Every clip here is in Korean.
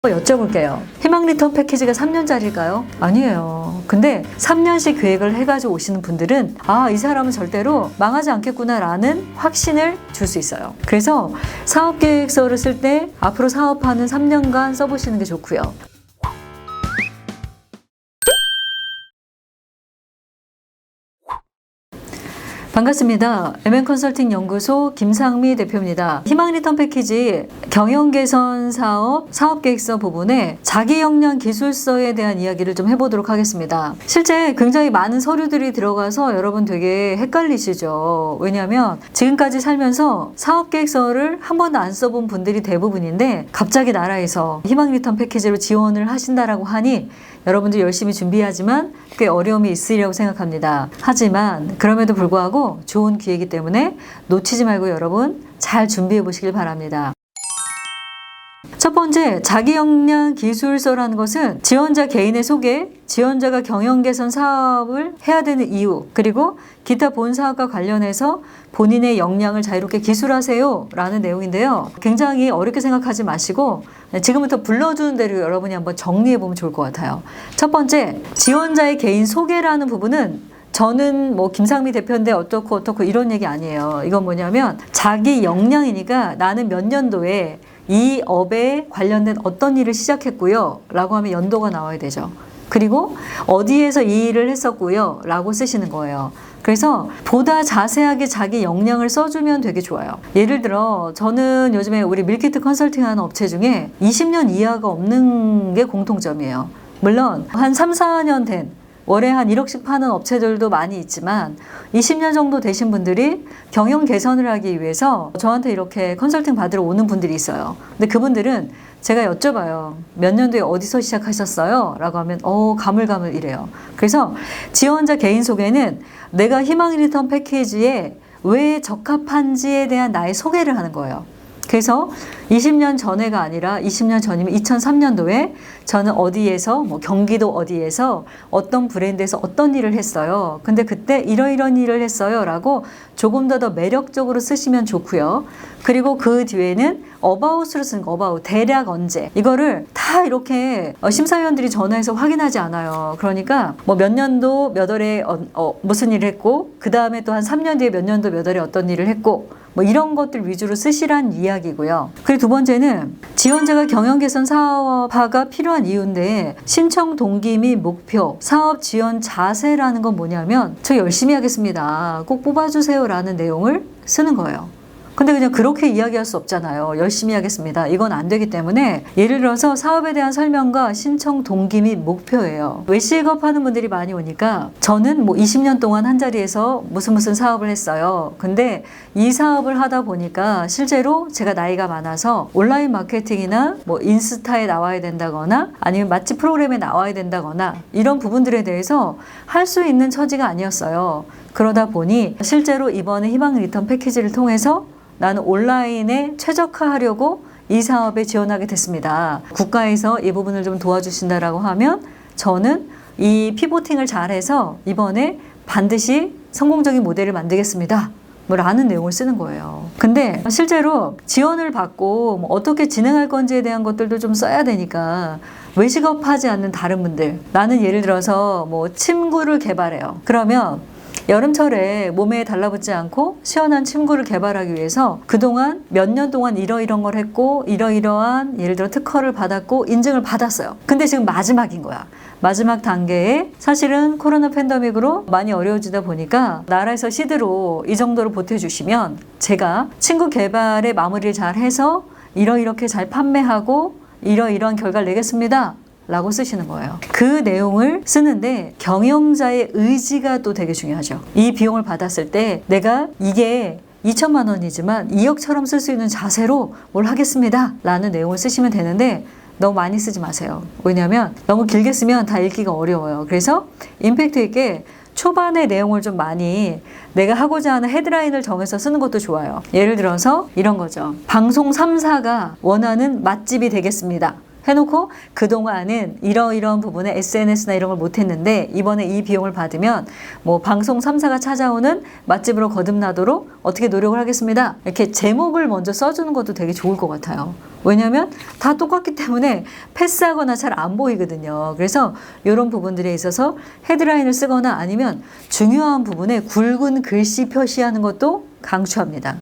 여쭤볼게요. 희망 리턴 패키지가 3년짜리일까요? 아니에요. 근데 3년씩 계획을 해가지고 오시는 분들은 이 사람은 절대로 망하지 않겠구나 라는 확신을 줄 수 있어요. 그래서 사업계획서를 쓸 때 앞으로 사업하는 3년간 써보시는 게 좋고요. 반갑습니다. MN컨설팅 연구소 김상미 대표입니다. 희망 리턴 패키지 경영 개선 사업 사업계획서 부분에 자기 역량 기술서에 대한 이야기를 좀 해보도록 하겠습니다. 실제 굉장히 많은 서류들이 들어가서 여러분 되게 헷갈리시죠. 왜냐하면 지금까지 살면서 사업계획서를 한 번도 안 써본 분들이 대부분인데 갑자기 나라에서 희망 리턴 패키지로 지원을 하신다라고 하니 여러분들 열심히 준비하지만 꽤 어려움이 있으리라고 생각합니다. 하지만 그럼에도 불구하고 좋은 기회이기 때문에 놓치지 말고 여러분 잘 준비해 보시길 바랍니다. 첫 번째, 자기 역량 기술서라는 것은 지원자 개인의 소개, 지원자가 경영 개선 사업을 해야 되는 이유, 그리고 기타 본 사업과 관련해서 본인의 역량을 자유롭게 기술하세요 라는 내용인데요. 굉장히 어렵게 생각하지 마시고 지금부터 불러주는 대로 여러분이 한번 정리해 보면 좋을 것 같아요. 첫 번째, 지원자의 개인 소개라는 부분은 저는 뭐 김상미 대표인데 어떻고 이런 얘기 아니에요. 이건 뭐냐면 자기 역량이니까 나는 몇 년도에 이 업에 관련된 어떤 일을 시작했고요 라고 하면 연도가 나와야 되죠. 그리고 어디에서 이 일을 했었고요 라고 쓰시는 거예요. 그래서 보다 자세하게 자기 역량을 써주면 되게 좋아요. 예를 들어 저는 요즘에 우리 밀키트 컨설팅 하는 업체 중에 20년 이하가 없는 게 공통점이에요. 물론 한 3, 4년 된 월에 한 1억씩 파는 업체들도 많이 있지만 20년 정도 되신 분들이 경영 개선을 하기 위해서 저한테 이렇게 컨설팅 받으러 오는 분들이 있어요. 근데 그분들은 제가 여쭤봐요. 몇 년도에 어디서 시작하셨어요? 라고 하면 가물가물 이래요. 그래서 지원자 개인 소개는 내가 희망 리턴 패키지에 왜 적합한지에 대한 나의 소개를 하는 거예요. 그래서 20년 전에가 아니라 20년 전이면 2003년도에 저는 어디에서 경기도 어디에서 어떤 브랜드에서 어떤 일을 했어요. 근데 그때 이러이런 일을 했어요 라고 조금 더 매력적으로 쓰시면 좋고요. 그리고 그 뒤에는 어바웃으로 쓰는 거, 어바웃 대략 언제 이거를 다 이렇게 심사위원들이 전화해서 확인하지 않아요. 그러니까 몇 년도 몇 월에 무슨 일을 했고 그 다음에 또 한 3년 뒤에 몇 년도 몇 월에 어떤 일을 했고 이런 것들 위주로 쓰시란 이야기고요. 그리고 두 번째는 지원자가 경영 개선 사업화가 필요한 이유인데 신청 동기 및 목표, 사업 지원 자세라는 건 뭐냐면 저 열심히 하겠습니다. 꼭 뽑아주세요 라는 내용을 쓰는 거예요. 근데 그냥 그렇게 이야기할 수 없잖아요. 열심히 하겠습니다. 이건 안 되기 때문에 예를 들어서 사업에 대한 설명과 신청 동기 및 목표예요. 외식업 하는 분들이 많이 오니까 저는 20년 동안 한 자리에서 무슨 사업을 했어요. 근데 이 사업을 하다 보니까 실제로 제가 나이가 많아서 온라인 마케팅이나 인스타에 나와야 된다거나 아니면 맛집 프로그램에 나와야 된다거나 이런 부분들에 대해서 할 수 있는 처지가 아니었어요. 그러다 보니 실제로 이번에 희망 리턴 패키지를 통해서 나는 온라인에 최적화하려고 이 사업에 지원하게 됐습니다. 국가에서 이 부분을 좀 도와주신다라고 하면 저는 이 피보팅을 잘해서 이번에 반드시 성공적인 모델을 만들겠습니다. 라는 내용을 쓰는 거예요. 근데 실제로 지원을 받고 어떻게 진행할 건지에 대한 것들도 좀 써야 되니까 외식업 하지 않는 다른 분들, 나는 예를 들어서 침구를 개발해요. 그러면 여름철에 몸에 달라붙지 않고 시원한 침구를 개발하기 위해서 그동안 몇 년 동안 이러이런 걸 했고 이러이러한 예를 들어 특허를 받았고 인증을 받았어요. 근데 지금 마지막인 거야. 마지막 단계에 사실은 코로나 팬데믹으로 많이 어려워지다 보니까 나라에서 시드로 이 정도로 보태주시면 제가 침구 개발의 마무리를 잘 해서 이러이렇게 잘 판매하고 이러이러한 결과를 내겠습니다. 라고 쓰시는 거예요. 그 내용을 쓰는데 경영자의 의지가 또 되게 중요하죠. 이 비용을 받았을 때 내가 이게 2천만 원이지만 2억처럼 쓸 수 있는 자세로 뭘 하겠습니다. 라는 내용을 쓰시면 되는데 너무 많이 쓰지 마세요. 왜냐하면 너무 길게 쓰면 다 읽기가 어려워요. 그래서 임팩트 있게 초반의 내용을 좀 많이 내가 하고자 하는 헤드라인을 정해서 쓰는 것도 좋아요. 예를 들어서 이런 거죠. 방송 3사가 원하는 맛집이 되겠습니다. 해놓고 그동안은 이러이러한 부분에 SNS나 이런 걸 못했는데 이번에 이 비용을 받으면 뭐 방송 3사가 찾아오는 맛집으로 거듭나도록 어떻게 노력을 하겠습니다. 이렇게 제목을 먼저 써주는 것도 되게 좋을 것 같아요. 왜냐하면 다 똑같기 때문에 패스하거나 잘 안 보이거든요. 그래서 이런 부분들에 있어서 헤드라인을 쓰거나 아니면 중요한 부분에 굵은 글씨 표시하는 것도 강추합니다.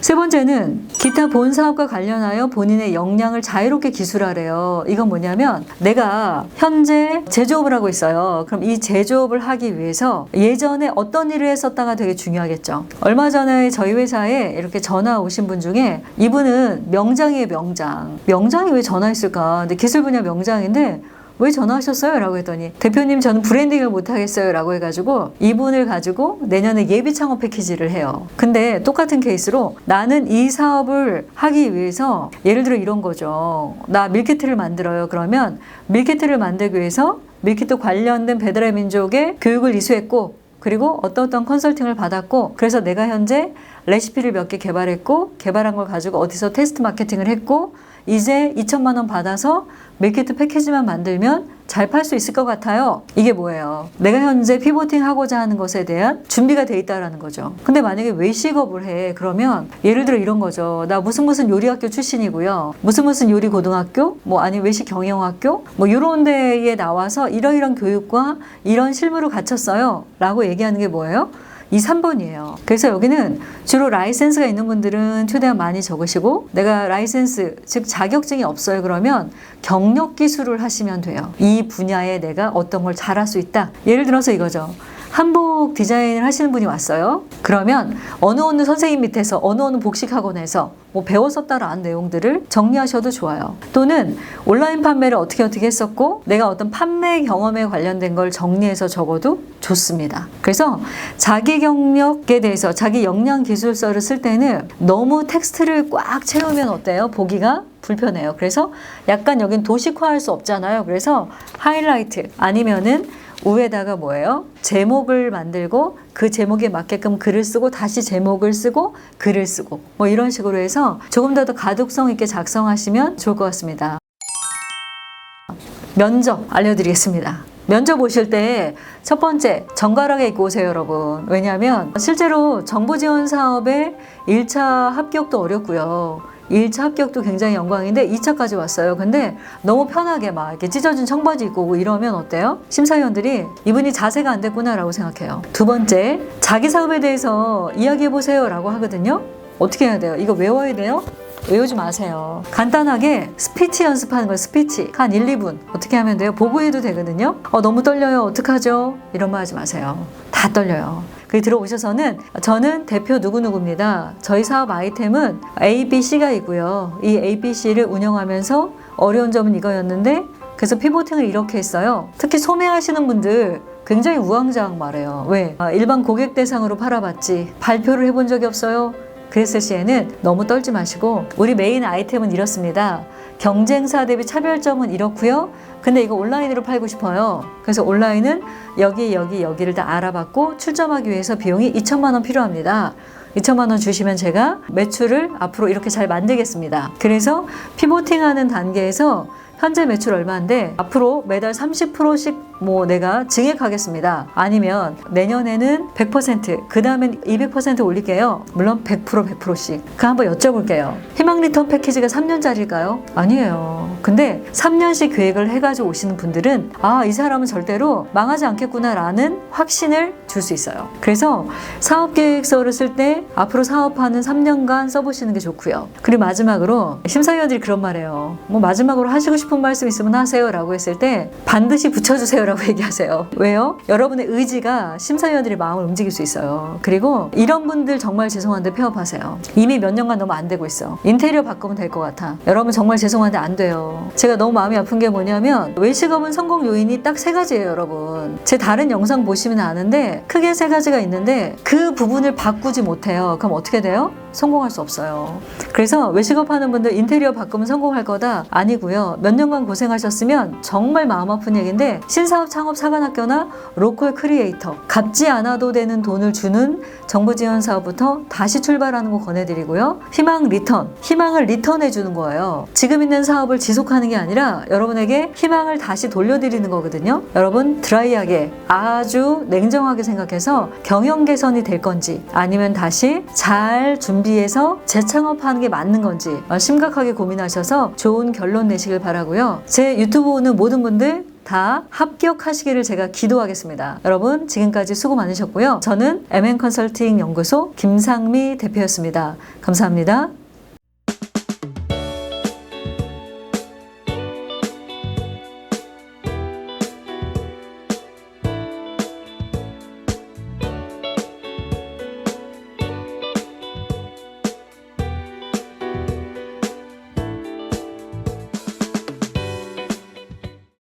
세 번째는 기타 본 사업과 관련하여 본인의 역량을 자유롭게 기술하래요. 이건 뭐냐면 내가 현재 제조업을 하고 있어요. 그럼 이 제조업을 하기 위해서 예전에 어떤 일을 했었다가 되게 중요하겠죠. 얼마 전에 저희 회사에 이렇게 전화 오신 분 중에 이분은 명장이에요, 명장. 명장이 왜 전화했을까? 근데 기술 분야 명장인데 왜 전화하셨어요? 라고 했더니 대표님 저는 브랜딩을 못하겠어요 라고 해가지고 이분을 가지고 내년에 예비 창업 패키지를 해요. 근데 똑같은 케이스로 나는 이 사업을 하기 위해서 예를 들어 이런 거죠. 나 밀키트를 만들어요. 그러면 밀키트를 만들기 위해서 밀키트 관련된 배달의 민족의 교육을 이수했고 그리고 어떤 컨설팅을 받았고 그래서 내가 현재 레시피를 몇 개 개발했고 개발한 걸 가지고 어디서 테스트 마케팅을 했고 이제 2천만 원 받아서 밀키트 패키지만 만들면 잘 팔 수 있을 것 같아요. 이게 뭐예요? 내가 현재 피보팅 하고자 하는 것에 대한 준비가 돼 있다라는 거죠. 근데 만약에 외식업을 해. 그러면 예를 들어 이런 거죠. 나 무슨 요리학교 출신이고요. 무슨 요리 고등학교, 뭐 아니 외식 경영학교, 뭐 이런 데에 나와서 이러이런 교육과 이런 실무를 갖췄어요. 라고 얘기하는 게 뭐예요? 이 3번이에요. 그래서 여기는 주로 라이센스가 있는 분들은 최대한 많이 적으시고 내가 라이센스, 즉 자격증이 없어요. 그러면 경력 기술을 하시면 돼요. 이 분야에 내가 어떤 걸 잘할 수 있다. 예를 들어서 이거죠. 한복 디자인을 하시는 분이 왔어요. 그러면 어느 선생님 밑에서 어느 복식학원에서 뭐 배웠었다라는 내용들을 정리하셔도 좋아요. 또는 온라인 판매를 어떻게 했었고 내가 어떤 판매 경험에 관련된 걸 정리해서 적어도 좋습니다. 그래서 자기 경력에 대해서 자기 역량 기술서를 쓸 때는 너무 텍스트를 꽉 채우면 어때요? 보기가 불편해요. 그래서 약간 여긴 도식화할 수 없잖아요. 그래서 하이라이트 아니면은 위에다가 뭐예요? 제목을 만들고 그 제목에 맞게끔 글을 쓰고 다시 제목을 쓰고 글을 쓰고 뭐 이런 식으로 해서 조금 더 가독성 있게 작성하시면 좋을 것 같습니다. 면접 알려드리겠습니다. 면접 오실 때 첫 번째 정갈하게 입고 오세요, 여러분. 왜냐하면 실제로 정부 지원 사업에 1차 합격도 어렵고요. 1차 합격도 굉장히 영광인데 2차까지 왔어요. 근데 너무 편하게 막 이렇게 찢어진 청바지 입고 오고 이러면 어때요? 심사위원들이 이분이 자세가 안 됐구나 라고 생각해요. 두 번째, 자기 사업에 대해서 이야기해 보세요 라고 하거든요. 어떻게 해야 돼요? 이거 외워야 돼요? 외우지 마세요. 간단하게 스피치 연습하는 거예요. 스피치 한 1, 2분 어떻게 하면 돼요? 보고해도 되거든요. 너무 떨려요. 어떡하죠? 이런 말 하지 마세요. 다 떨려요. 그 들어오셔서는 저는 대표 누구누구입니다. 저희 사업 아이템은 A, B, C가 있고요. 이 A, B, C를 운영하면서 어려운 점은 이거였는데 그래서 피보팅을 이렇게 했어요. 특히 소매하시는 분들 굉장히 우왕좌왕 말해요. 왜? 일반 고객 대상으로 팔아봤지 발표를 해본 적이 없어요. 그랬을 시에는 너무 떨지 마시고 우리 메인 아이템은 이렇습니다. 경쟁사 대비 차별점은 이렇고요. 근데 이거 온라인으로 팔고 싶어요. 그래서 온라인은 여기를 다 알아봤고 출점하기 위해서 비용이 2천만 원 필요합니다. 2천만 원 주시면 제가 매출을 앞으로 이렇게 잘 만들겠습니다. 그래서 피보팅하는 단계에서 현재 매출 얼마인데 앞으로 매달 30%씩 뭐 내가 증액하겠습니다. 아니면 내년에는 100%, 그 다음엔 200% 올릴게요. 물론 100%씩. 그 한번 여쭤볼게요. 희망 리턴 패키지가 3년짜리일까요? 아니에요. 근데 3년씩 계획을 해가지고 오시는 분들은 이 사람은 절대로 망하지 않겠구나 라는 확신을 줄 수 있어요. 그래서 사업계획서를 쓸 때 앞으로 사업하는 3년간 써보시는 게 좋고요. 그리고 마지막으로 심사위원들이 그런 말해요. 뭐 마지막으로 하시고 싶은 말씀 있으면 하세요 라고 했을 때 반드시 붙여주세요 라고 얘기하세요. 왜요? 여러분의 의지가 심사위원들의 마음을 움직일 수 있어요. 그리고 이런 분들 정말 죄송한데 폐업하세요. 이미 몇 년간 너무 안 되고 있어. 인테리어 바꾸면 될 것 같아. 여러분 정말 죄송한데 안 돼요. 제가 너무 마음이 아픈 게 뭐냐면 외식업은 성공 요인이 딱 3가지예요 여러분. 제 다른 영상 보시면 아는데 크게 3가지가 있는데 그 부분을 바꾸지 못해요. 그럼 어떻게 돼요? 성공할 수 없어요. 그래서 외식업 하는 분들 인테리어 바꾸면 성공할 거다? 아니고요. 몇 년간 고생하셨으면 정말 마음 아픈 얘기인데 신사 신사업 창업 사관학교나 로컬 크리에이터, 갚지 않아도 되는 돈을 주는 정부 지원 사업부터 다시 출발하는 거 권해드리고요. 희망 리턴, 희망을 리턴해 주는 거예요. 지금 있는 사업을 지속하는 게 아니라 여러분에게 희망을 다시 돌려드리는 거거든요. 여러분 드라이하게, 아주 냉정하게 생각해서 경영 개선이 될 건지 아니면 다시 잘 준비해서 재창업하는 게 맞는 건지 심각하게 고민하셔서 좋은 결론 내시길 바라고요. 제 유튜브 보는 모든 분들 다 합격하시기를 제가 기도하겠습니다. 여러분 지금까지 수고 많으셨고요. 저는 MN컨설팅 연구소 김상미 대표였습니다. 감사합니다.